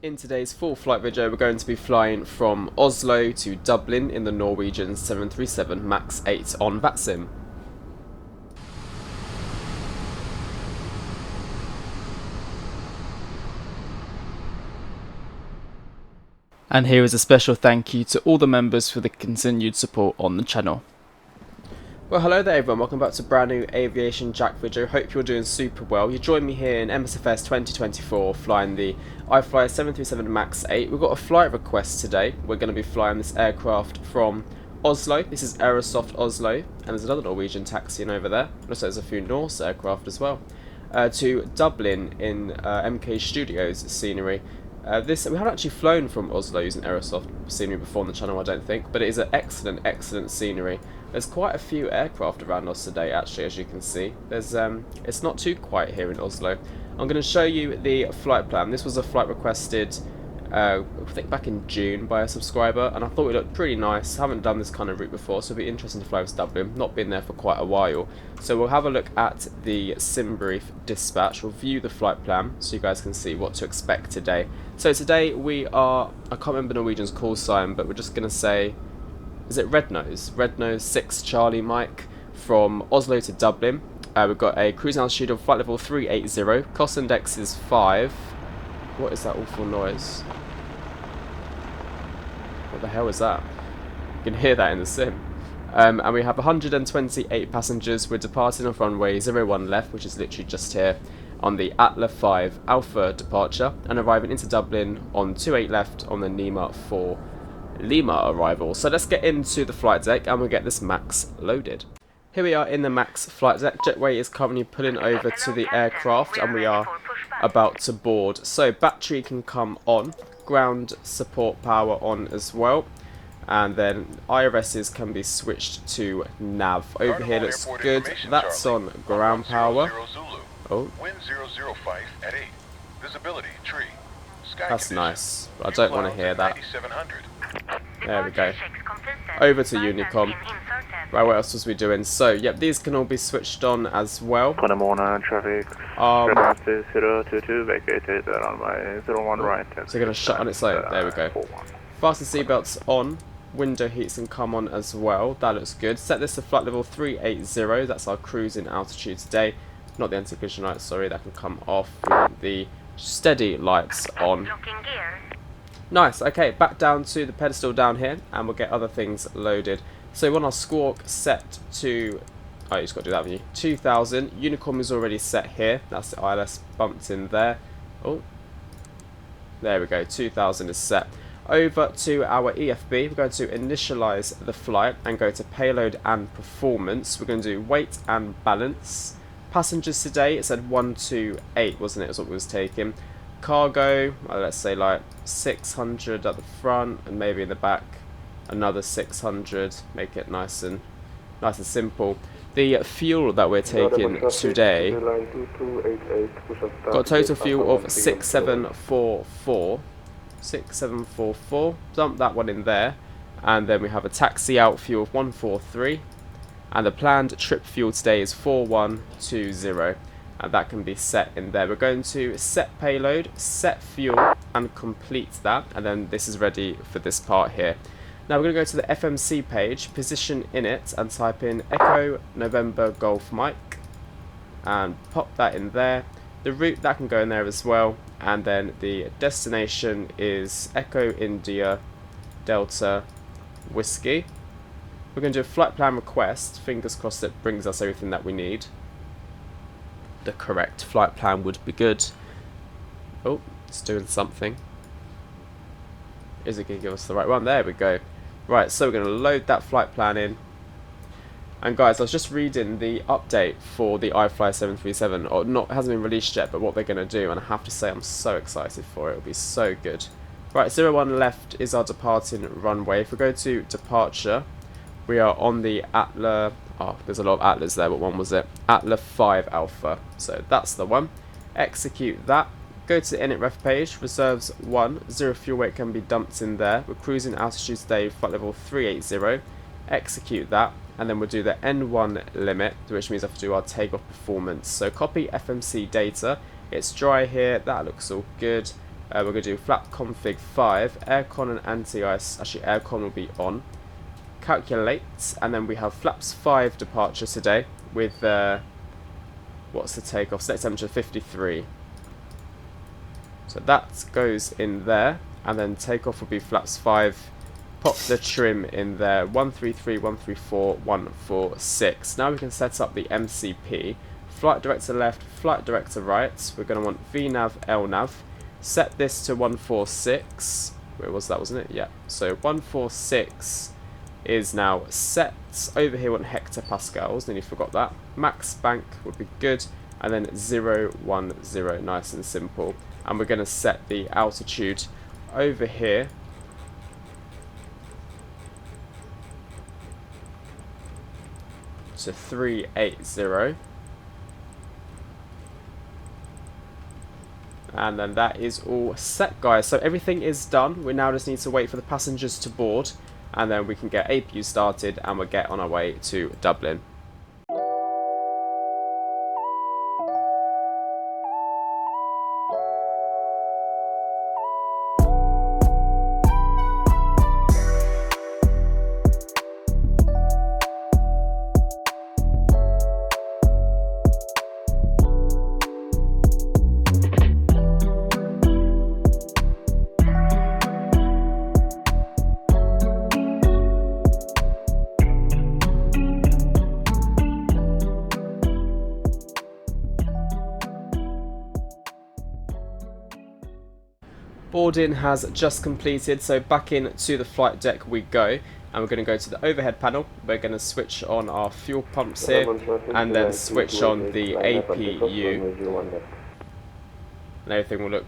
In today's full flight video, we're going to be flying from Oslo to Dublin in the Norwegian 737 MAX 8 on Vatsim. And here is a special thank you to all the members for the continued support on the channel. Well, hello there everyone, welcome back to a brand new AviationJack video. Hope you're doing super well. You join me here in MSFS 2024 flying the IFLY 737 MAX 8. We've got a flight request today. We're going to be flying this aircraft from Oslo. This is Aerosoft Oslo, and there's another Norwegian taxiing over there. Also there's a few Norse aircraft as well. To Dublin in MK Studios scenery. We haven't actually flown from Oslo using Aerosoft scenery before on the channel, I don't think, but it is an excellent scenery. There's quite a few aircraft around us today, actually, as you can see. It's not too quiet here in Oslo. I'm going to show you the flight plan. This was a flight requested, I think back in June by a subscriber, and I thought it looked pretty nice. I haven't done this kind of route before, so it'll be interesting to fly with Dublin. Not been there for quite a while. So we'll have a look at the sim brief dispatch. We'll view the flight plan so you guys can see what to expect today. So today we are, I can't remember Norwegian's call sign, but we're just going to say, is it Red Nose? Red Nose 6 Charlie Mike from Oslo to Dublin. We've got a cruising altitude of flight level 380. Cost index is 5. What is that awful noise? What the hell is that? You can hear that in the sim. And we have 128 passengers. We're departing off runway 01 left, which is literally just here, on the ATLA 5 Alpha departure, and arriving into Dublin on 28 left on the NEMA 4 Lima arrival. So let's get into the flight deck and we'll get this MAX loaded. Here we are in the MAX flight deck. Jetway is currently pulling over to the aircraft and we are about to board. So battery can come on, ground support power on as well, and then IRSs can be switched to nav. Over here looks good. That's on ground power. Oh, that's nice. I don't want to hear that. There we go. Over to Unicom. Right, what else was we doing? So, yep, these can all be switched on as well. Traffic 022, vacated runway 01 right. So you're going to shut on its own. There we go. Fasten seatbelts on. Window heats can come on as well. That looks good. Set this to flight level 380. That's our cruising altitude today. Not the anti-collision lights, sorry, that can come off. We want the steady lights on. Nice, okay, back down to the pedestal down here, and we'll get other things loaded. So we want our squawk set to, oh, you just got to do that, haven't you? 2000. Unicom is already set here. That's the ILS bumped in there. Oh, there we go. 2000 is set. Over to our EFB, we're going to initialize the flight and go to payload and performance. We're going to do weight and balance. Passengers today, it said 128, wasn't it? That's what we was taking. Cargo, let's say like 600 at the front and maybe in the back another 600. Make it nice and simple. The fuel that we're taking today, got a total fuel of 6744. 6744. Dump that one in there, and then we have a taxi out fuel of 143, and the planned trip fuel today is 4120. And that can be set in there. We're going to set payload, set fuel, and complete that. And then this is ready for this part here. Now we're going to go to the FMC page, position in it, and type in Echo November Golf Mike. And pop that in there. The route, that can go in there as well. And then the destination is Echo India Delta Whiskey. We're going to do a flight plan request. Fingers crossed it brings us everything that we need. The correct flight plan would be good. Oh, it's doing something. Is it going to give us the right one? There we go. Right, so we're going to load that flight plan in. And guys, I was just reading the update for the iFly 737. Or not, it hasn't been released yet, but what they're going to do. And I have to say, I'm so excited for it. It'll be so good. Right, 01 left is our departing runway. If we go to departure, we are on the ATLA. Oh, there's a lot of Atlas there, but one was it? ATLA 5 Alpha. So that's the one. Execute that. Go to the init ref page. Reserves 1. 0 fuel weight can be dumped in there. We're cruising altitude today, flight level 380. Execute that. And then we'll do the N1 limit, which means I have to do our takeoff performance. So copy FMC data. It's dry here. That looks all good. we're going to do flap config 5, aircon and anti-ice, actually aircon will be on. Calculate, and then we have flaps 5 departure today with, what's the takeoff? Set temperature 53. So that goes in there, and then takeoff will be flaps 5. Pop the trim in there, 133, 134, 146. Now we can set up the MCP. Flight director left, flight director right. We're going to want VNAV, LNAV. Set this to 146. Where was that, wasn't it? Yeah. So 146 is now set. Over here we want hectopascals, nearly forgot that. Max bank would be good. And then 010, nice and simple. And we're going to set the altitude over here to 380, and then that is all set, guys. So everything is done. We now just need to wait for the passengers to board, and then we can get APU started and we'll get on our way to Dublin. Boarding has just completed, so back into the flight deck we go, and we're going to go to the overhead panel. We're going to switch on our fuel pumps here, and then switch on the APU, and everything will look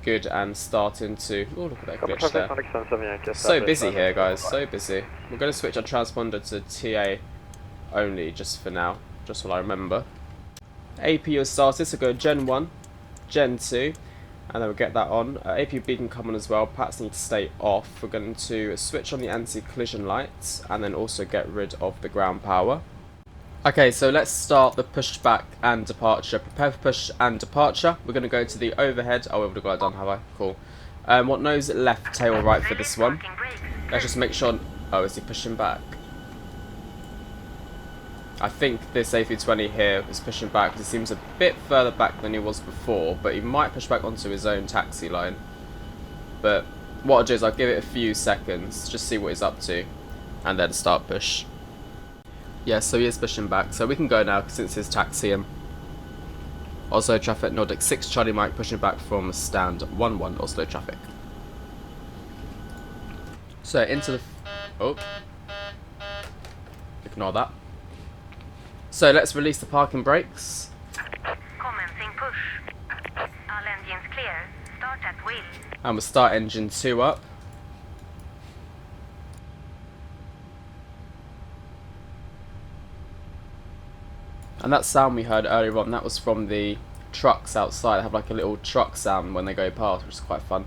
good and starting to... Oh, look at that glitch there. So busy here, guys, so busy. We're going to switch our transponder to TA only just for now, just while I remember. APU has started, so go Gen 1, Gen 2, and then we'll get that on. APU beacon come on as well. Pats need to stay off. We're going to switch on the anti-collision lights and then also get rid of the ground power. Okay, so let's start the pushback and departure. Prepare for push and departure. We're going to go to the overhead. Oh, we've got it done, have I? Cool. What nose left, tail right for this one? Let's just make sure... Oh, is he pushing back? I think this A320 here is pushing back because he seems a bit further back than he was before, but he might push back onto his own taxi line. But what I'll do is I'll give it a few seconds, just see what he's up to, and then start push. Yeah, so he is pushing back, so we can go now since he's taxiing. Oslo traffic, Nordic 6 Charlie Mike pushing back from stand 11 Oslo traffic. So into the... Oh. Ignore that. So let's release the parking brakes. Commencing push. All engines clear. Start at will. And we'll start engine 2 up. And that sound we heard earlier on, that was from the trucks outside. They have like a little truck sound when they go past, which is quite fun.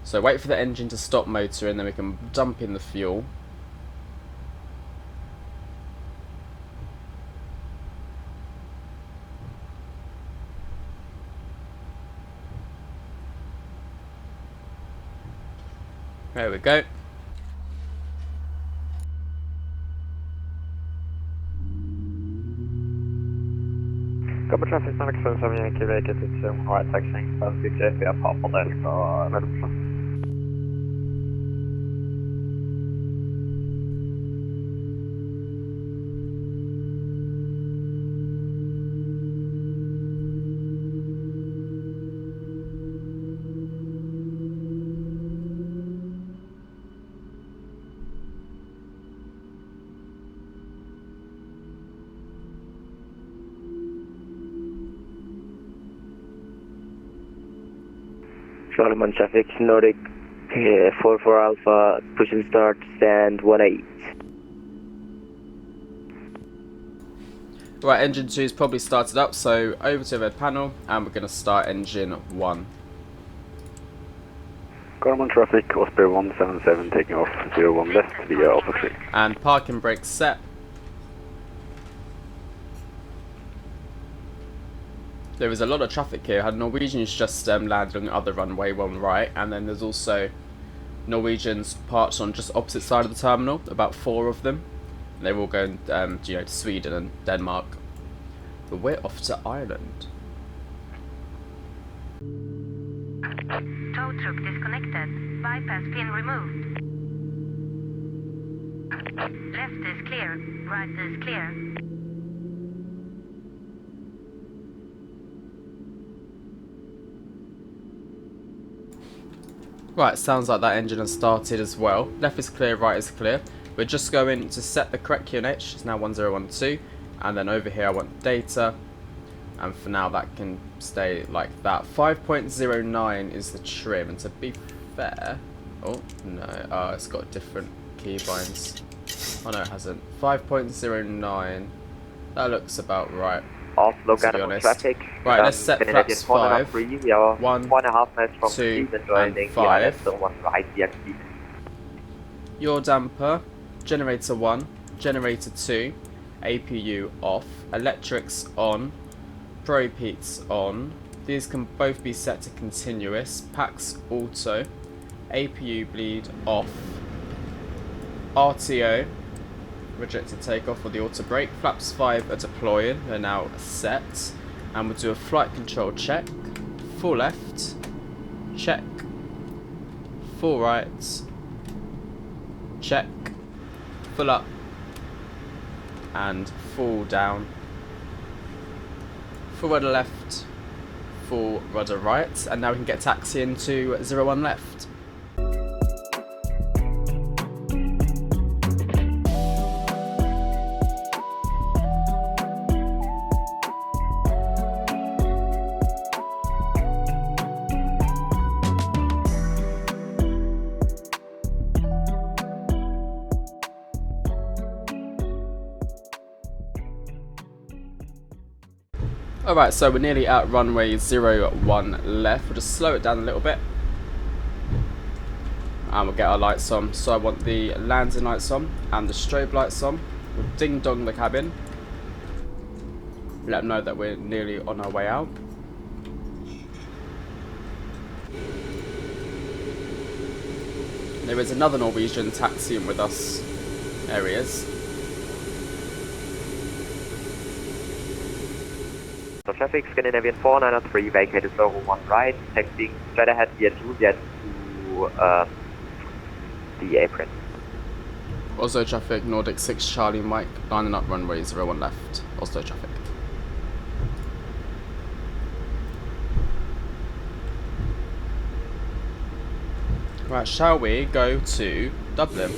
So wait for the engine to stop motor and then we can dump in the fuel. There we go. Copy traffic 97 Yankee vacated to right taxiing span 58 via Papa Delta Redemption. Charlie 1 traffic, Nordic 44 Alpha, push and start, stand 18. Right, engine 2 is probably started up, so over to the panel, and we're going to start engine 1. Garmin traffic, Osprey 177 taking off 01 left via Alpha 3. And parking brakes set. There is a lot of traffic here. Norwegian's just landed on the other runway, one right, and then there's also Norwegian's parked on just opposite side of the terminal, about 4 of them. They're all going, to Sweden and Denmark. But we're off to Ireland. Tow truck disconnected. Bypass pin removed. Left is clear. Right is clear. Right, sounds like that engine has started as well. Left is clear, right is clear. We're just going to set the correct QNH. It's now 1012. And then over here I want data. And for now that can stay like that. 5.09 is the trim. And to be fair... Oh, no. It's got different keybinds. Oh no, it hasn't. 5.09. That looks about right. Oslo, to be got honest. traffic. Right, let's set flaps 5. 3, we are 1, 1.5 miles from 2, Sweden, joining and 5. the one right here. Yaw damper, generator 1, generator 2, APU off, electrics on, propeats on. These can both be set to continuous, packs auto, APU bleed off, RTO, rejected takeoff for the auto brake, flaps 5 are deploying, they're now set, and we'll do a flight control check, full left, check, full right, check, full up, and full down, full rudder left, full rudder right, and now we can get taxi into 01 left. Alright, so we're nearly at runway 01 left. We'll just slow it down a little bit. And we'll get our lights on. So I want the landing lights on and the strobe lights on. We'll ding dong the cabin. Let them know that we're nearly on our way out. There is another Norwegian taxiing with us. There he is. So traffic, Scandinavian 493, vacated 01 right, taxiing straight ahead via Juliet to the apron. Oslo traffic, Nordic 6 Charlie Mike, lining up runway 01 left, Oslo traffic. Right, shall we go to Dublin?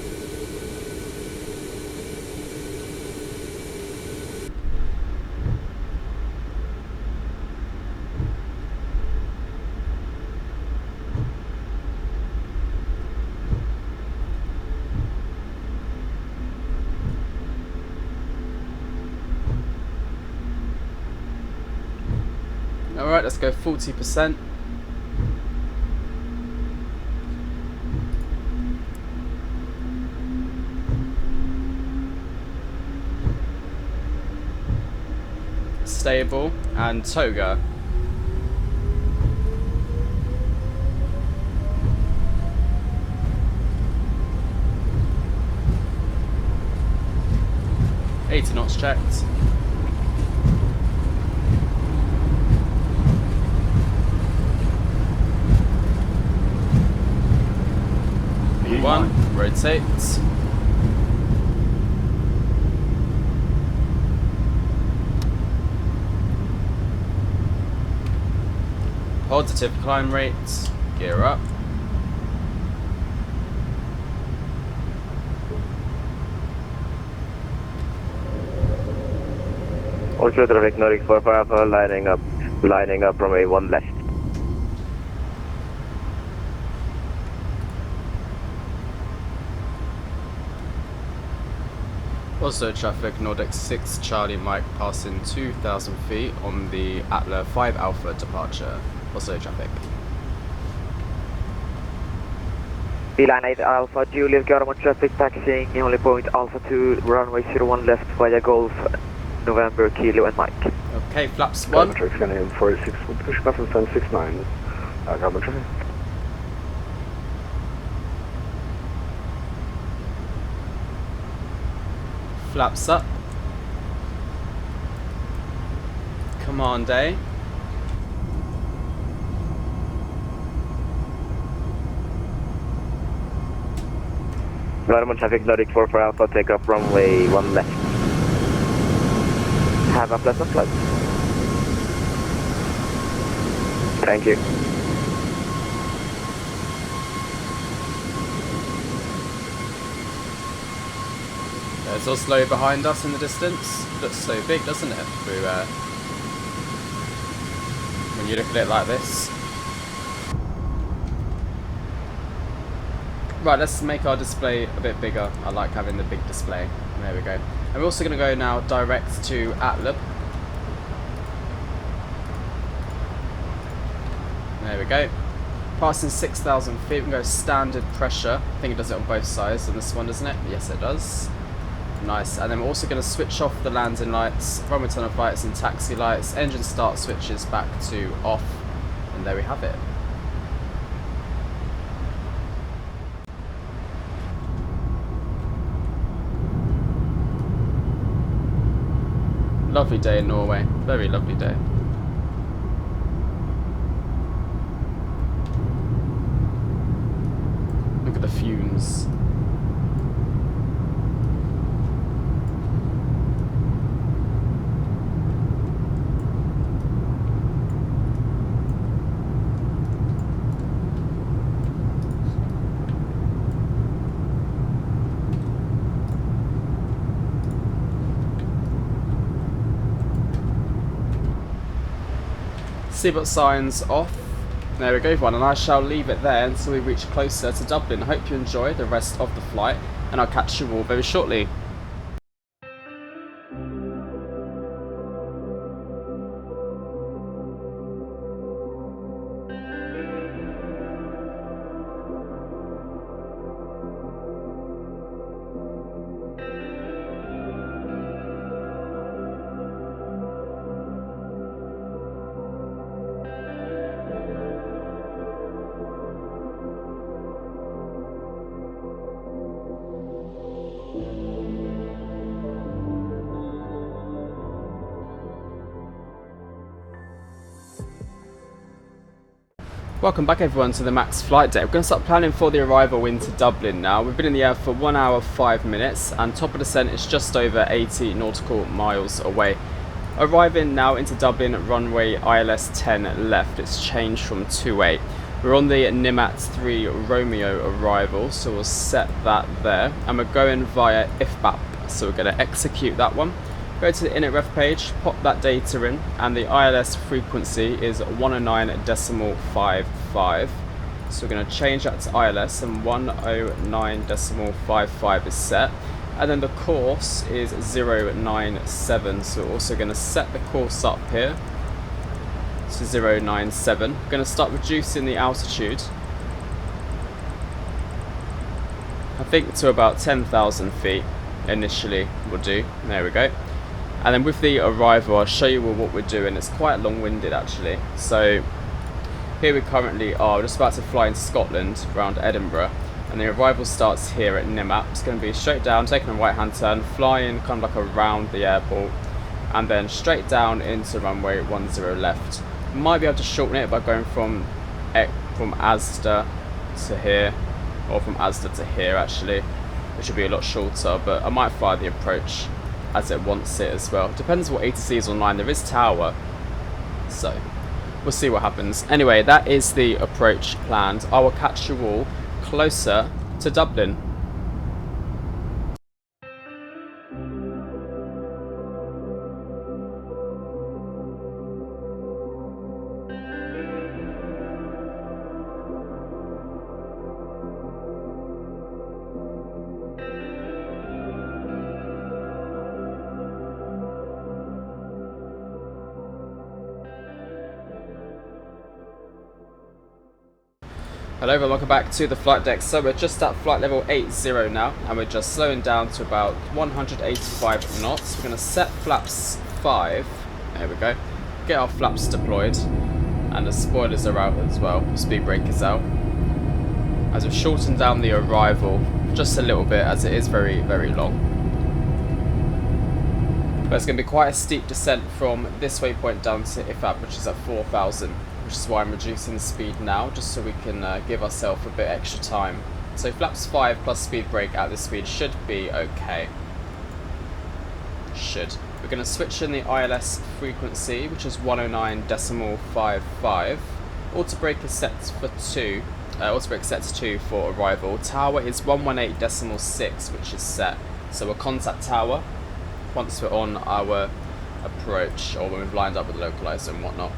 Alright, let's go 40%. Stable and toga. $80 knots checked. One, rotate. Positive climb rates, gear up. Oslo traffic, Nordic 4 Alpha, lining up runway 1 left. Also traffic, Nordic 6 Charlie Mike passing 2,000 feet on the ATLY 5 Alpha departure. Also traffic. Line 8 Alpha, Juliet Garmin traffic taxiing, only point Alpha 2, runway 01 left via Golf, November, Kilo and Mike. Okay, flaps 1. Traffic scanning 46 with Pushback and 769. Carbon traffic. Flaps up. Command A. Vatsim traffic, Nordic 44 Alpha, take off runway 1 left. Have a pleasant flight. Thank you. There's Oslo behind us in the distance. Looks so big, doesn't it? Through, when you look at it like this. Right, let's make our display a bit bigger. I like having the big display. There we go. And we're also going to go now direct to ATLY. There we go. Passing 6,000 feet, we can go standard pressure. I think it does it on both sides on this one, doesn't it? Yes, it does. Nice. And then we're also going to switch off the landing lights, runway tunnel lights and taxi lights. Engine start switches back to off. And there we have it. Lovely day in Norway. Very lovely day. Look at the fumes. Seatbelt signs off. There we go, everyone, and I shall leave it there until we reach closer to Dublin. I hope you enjoy the rest of the flight, and I'll catch you all very shortly. Welcome back everyone to the max flight deck. We're going to start planning for the arrival into Dublin now. We've been in the air for 1 hour 5 minutes and top of descent is just over 80 nautical miles away. Arriving now into Dublin, runway ILS 10 left. It's changed from 28. We're on the NIMAT 3 Romeo arrival, so we'll set that there. And we're going via IFLY, so we're going to execute that one. Go to the init ref page, pop that data in, and the ILS frequency is 109.55. So we're going to change that to ILS, and 109.55 is set. And then the course is 097, so we're also going to set the course up here to 097. We're going to start reducing the altitude, I think to about 10,000 feet initially will do. There we go. And then with the arrival, I'll show you what we're doing. It's quite long-winded actually. So here we currently are. We're just about to fly into Scotland around Edinburgh, and the arrival starts here at NIMAT. It's going to be straight down, taking a right-hand turn, flying kind of like around the airport, and then straight down into runway 10 left. Might be able to shorten it by going from Asda to here, or from Asda to here actually, which should be a lot shorter, but I might fly the approach as it wants it as well. Depends what ATC is online. There is tower, so we'll see what happens. Anyway, that is the approach planned. I will catch you all closer to Dublin. Hello everyone, welcome back to the flight deck. So we're just at flight level 80 now, and we're just slowing down to about 185 knots. We're going to set flaps 5 There we go. Get our flaps deployed, and the spoilers are out as well. Speed brake is out. As we've shortened down the arrival just a little bit, as it is very, very long. But it's going to be quite a steep descent from this waypoint down to IFAB, which is at 4,000, which is why I'm reducing the speed now, just so we can give ourselves a bit extra time. So flaps 5 plus speed brake at this speed should be okay. Should. We're going to switch in the ILS frequency, which is 109.55. Auto brake is set for 2. Auto brake set to 2 for arrival. Tower is 118.6, which is set. So we'll contact tower once we're on our approach, or when we've lined up with the localizer and whatnot.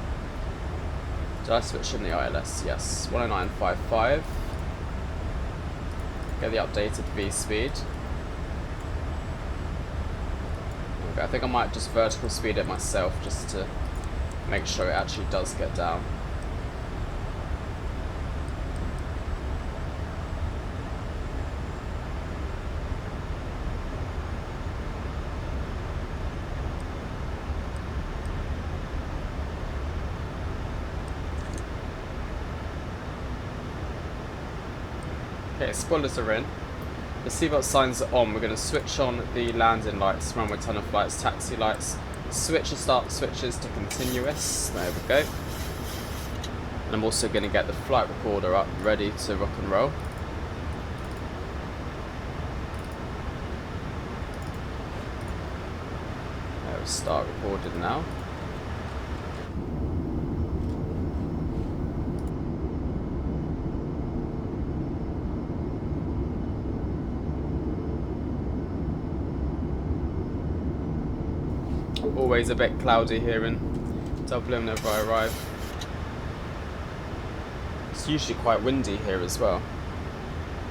Did I switch in the ILS? Yes. 109.55. Get the updated V speed. Okay, I think I might just vertical speed it myself just to make sure it actually does get down. Okay, spoilers are in. The seatbelt signs are on. We're going to switch on the landing lights, runway tunnel flights, taxi lights, switch and start switches to continuous. There we go. And I'm also going to get the flight recorder up, ready to rock and roll. There we start recording now. Always a bit cloudy here in Dublin whenever I arrive. It's usually quite windy here as well,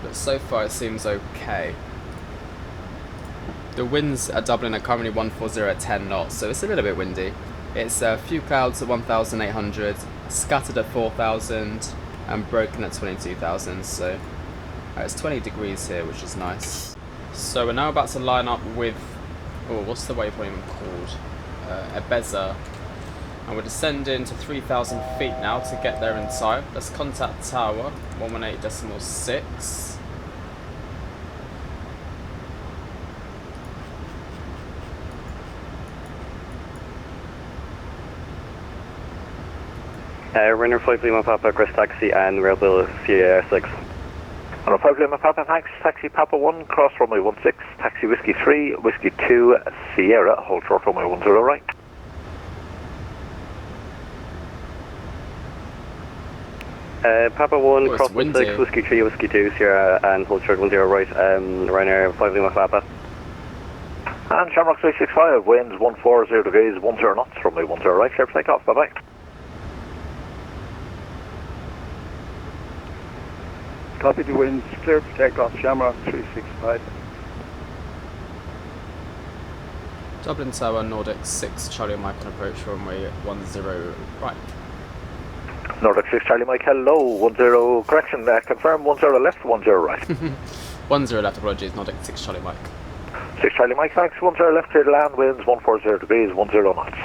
but so far it seems okay. The winds at Dublin are currently 140 at 10 knots, so it's a little bit windy. It's a few clouds at 1,800, scattered at 4,000, and broken at 22,000, so it's 20 degrees here, which is nice. So we're now about to line up with, oh, what's the waypoint even called? Ebeza, and we're descending to 3,000 feet now to get there in time. Let's contact tower 118.6. Runner 5 Lima Papa, Chris Taxi and Rail Bill CAR6. Runner 5 Lima Papa, thanks. Taxi Papa 1, cross runway 16, taxi Whiskey 3, Whiskey 2, Sierra, hold short runway 10 right. Papa 1, oh, cross 6, Whiskey 3, Whiskey 2, Sierra, and hold short 10 right. Ryanair 5 Lima Papa. And Shamrock 365, winds 140 degrees, 10 knots, runway 10 right, clear for takeoff, bye bye. Copy the winds, clear for takeoff, Shamrock 365. Dublin Tower, Nordic 6, Charlie Mike on approach runway 10 right. Nordic 6, Charlie Mike, hello, 10, correction, confirm 10 left, 10 right. 10 left, apologies, Nordic 6, Charlie Mike. 6 Charlie Mike, thanks, 10 left, clear to land, winds 140 degrees, 10 knots.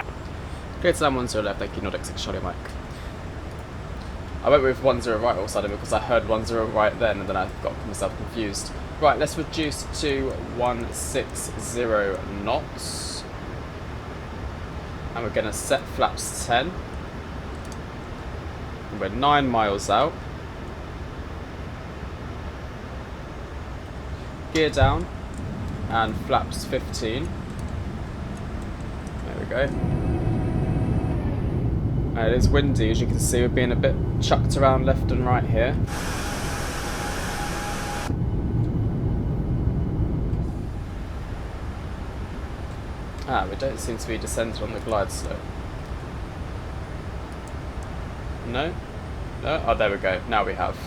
Clear to land 10 left, thank you, Nordic 6, Charlie Mike. I went with 10 right all of a sudden because I heard 10 right then, and then I got myself confused. Right, let's reduce to 160 knots. And we're going to set flaps 10. And we're 9 miles out. Gear down. And flaps 15. There we go. It is windy, as you can see. We're being a bit chucked around left and right here. We don't seem to be descended on the glide slope. No? No? Oh, there we go. Now we have.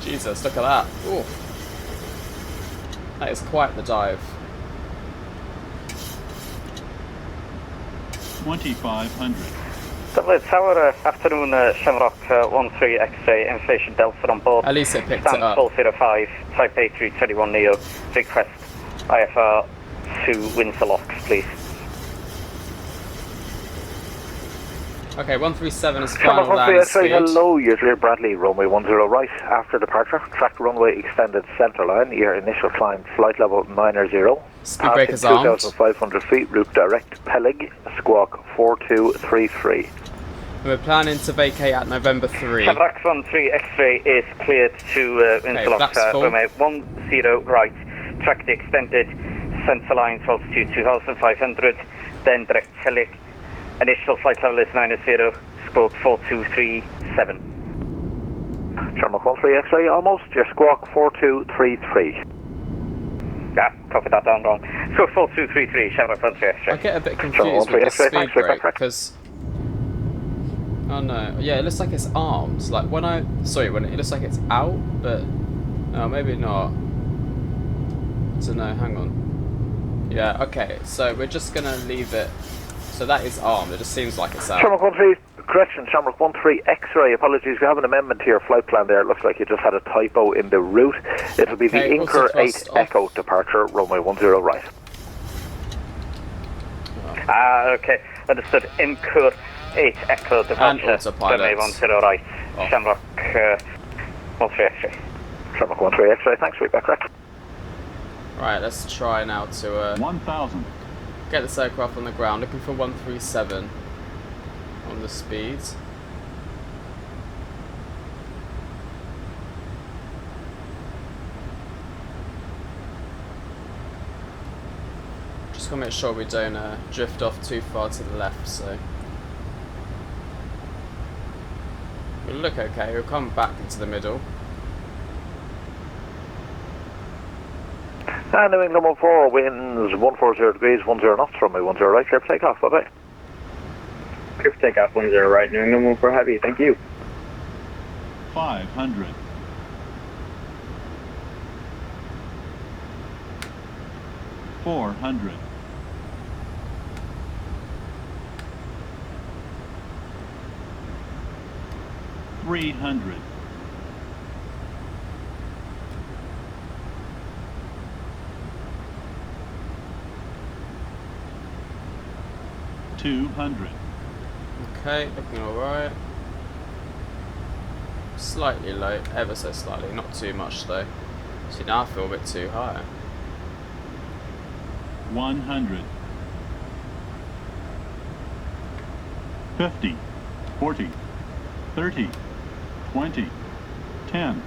Jesus, look at that. Ooh. That is quite the dive. 2,500. Dublin Tower, afternoon, Shamrock 13 X-ray, inflation delta on board. At least it picked it up. 1205, Type A321 Neo, request IFR 2 Windsor locks, please. Okay, 137 is Shamrock final 13 land X-ray, speed. hello, you're clear Bradley, runway 10 right. After departure, track runway extended centre line, your initial climb, flight level 90. Speed breakers armed. 2,500 feet, route direct, Peleg, squawk 4233. We're planning to vacate at November 3. Shamrock 13 X-ray is cleared to interlock flaps full. runway 10 right. Track the extended centre line to altitude 2,500, then direct Peleg. Initial flight level is 90, squawk 4237. Shamrock 13 X-ray, almost, your squawk 4233. Yeah, copy that down wrong. Squawk 4233, Shamrock 13 X-ray. I get a bit confused with the X-ray, speed thanks, break back. because... Oh no, yeah, it looks like it's arms. Like when it looks like it's out, but... No, maybe not. So no, hang on. Yeah, okay, so we're just gonna leave it. So that is armed, it just seems like it's out. Shamrock 13, correction, Shamrock 13 X-ray, apologies, we have an amendment to your flight plan there. It looks like you just had a typo in the route. It'll be the Okay, Incur also 8 thrust Echo departure, runway 10 right. Okay, understood. Incur 8 Echo departure, autopilot. runway 10 right. Off. Shamrock 13 X-ray. Shamrock 13 X-ray, thanks, sweet back, correct. Right, let's try now to 1,000. get this aircraft on the ground. Looking for 137 on the speeds. Just gonna make sure we don't drift off too far to the left, so we'll look okay. We'll come back into the middle. And New England 14, winds 140 degrees, 10 knots, runway 10 right, clear for takeoff, bye bye. Clear for takeoff, 10 right, New England 14 heavy, thank you. 500. 400. 300. 200. Okay, looking alright. Slightly low, ever so slightly, not too much though. See, now I feel a bit too high. 100. 50. 40. 30. 20. 10.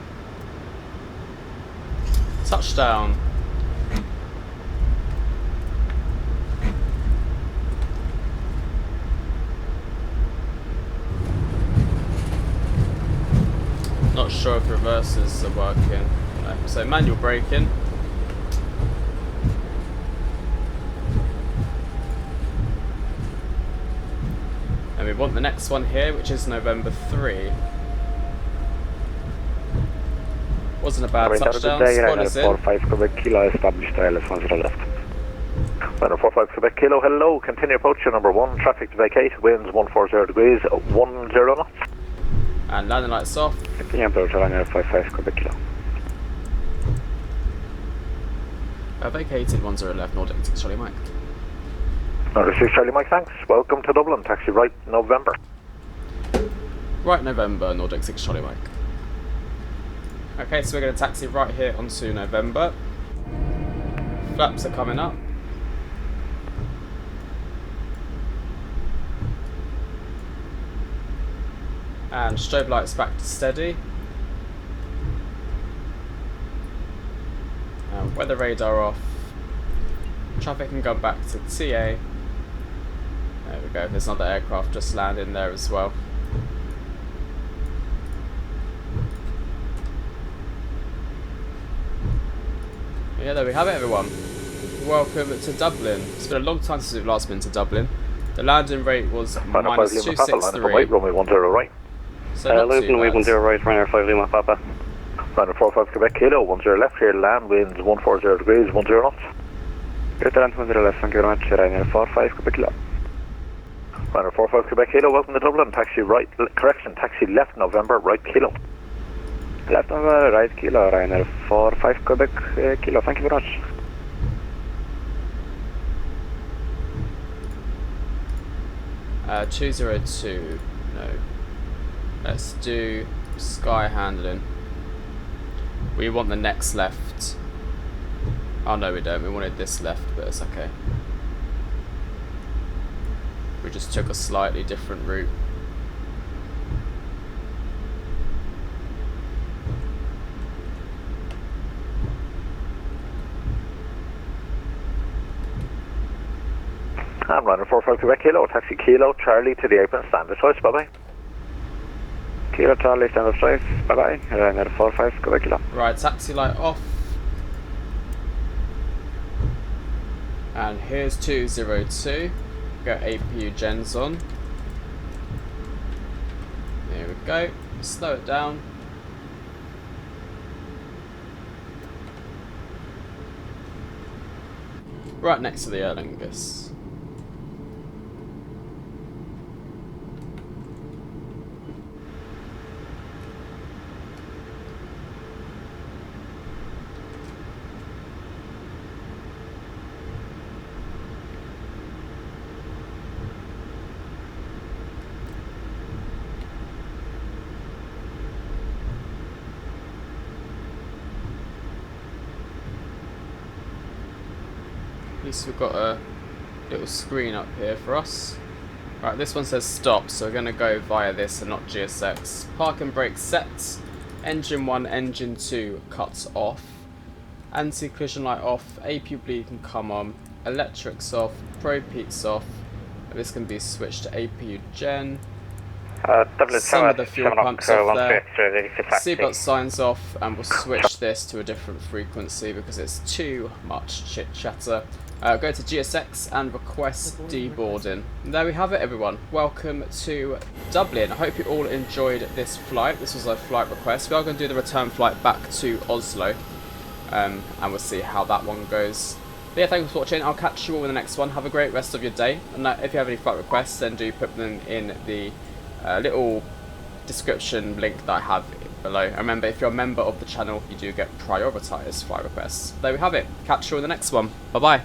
Touchdown. Not sure if reverses are working. No. So manual braking. And we want the next one here, which is November 3. Wasn't a bad touchdown. Squad is in. 45 Quebec Kilo, established ILS 10 left. Runner 45 Quebec Kilo, hello, continue approach to number 1, traffic to vacate, winds 140 degrees, 10 knots. And landing lights off. Continue approach to runner 55 Quebec Kilo. Vacated 10 left, Nordic 6 Charlie Mike. Number 6 Charlie Mike, thanks. Welcome to Dublin, taxi right November. Right November, Nordic 6 Charlie Mike. Okay, so we're going to taxi right here onto November. Flaps are coming up. And strobe lights back to steady. Weather radar off. Traffic can go back to TA. There we go, there's another aircraft just landing there as well. Yeah, there we have it, everyone. Welcome to Dublin. It's been a long time since we've last been to Dublin. The landing rate was minus 263. Runway 10 right. So not too Runway bad. 10 right, runner 5 Lima Papa. Runner 45 Quebec Kilo, 10 left here, land winds 140 degrees, 10 knots. Lieutenant 10 left, thank you very much, runner 45 Quebec Kilo. Runner 45 Quebec Kilo, welcome to Dublin, taxi right, correction, taxi left November, right Kilo. Left November, right Kilo, runner 45 Quebec Kilo, thank you very much. 202. No. Let's do sky handling. We want the next left. Oh no, we don't. We wanted this left, but it's okay. We just took a slightly different route. I'm running 45 Quebec Kilo, taxi Kilo, Charlie to the apron, standard choice, bye bye. Kilo Charlie, standard choice, bye bye. Runner 45 Quebec Kilo. Right, taxi light off. And here's 202. Got APU gens on. There we go. Slow it down. Right next to the Aer Lingus. At least we've got a little screen up here for us. Right, this one says stop, so we're going to go via this and not GSX. Park and brake set. Engine 1, engine 2 cuts off. Anti-collision light off. APU bleed can come on. Electrics off. Pro peaks off. This can be switched to APU gen. Some of the fuel pumps off there. Seatbelt signs off, and we'll switch this to a different frequency because it's too much chit chatter. Go to GSX and request deboarding. There we have it, everyone. Welcome to Dublin. I hope you all enjoyed this flight. This was a flight request. We are going to do the return flight back to Oslo, and we'll see how that one goes. But yeah, thanks for watching. I'll catch you all in the next one. Have a great rest of your day. And if you have any flight requests, then do put them in the little description link that I have below. And remember, if you're a member of the channel, you do get prioritised flight requests. There we have it. Catch you in the next one. Bye bye.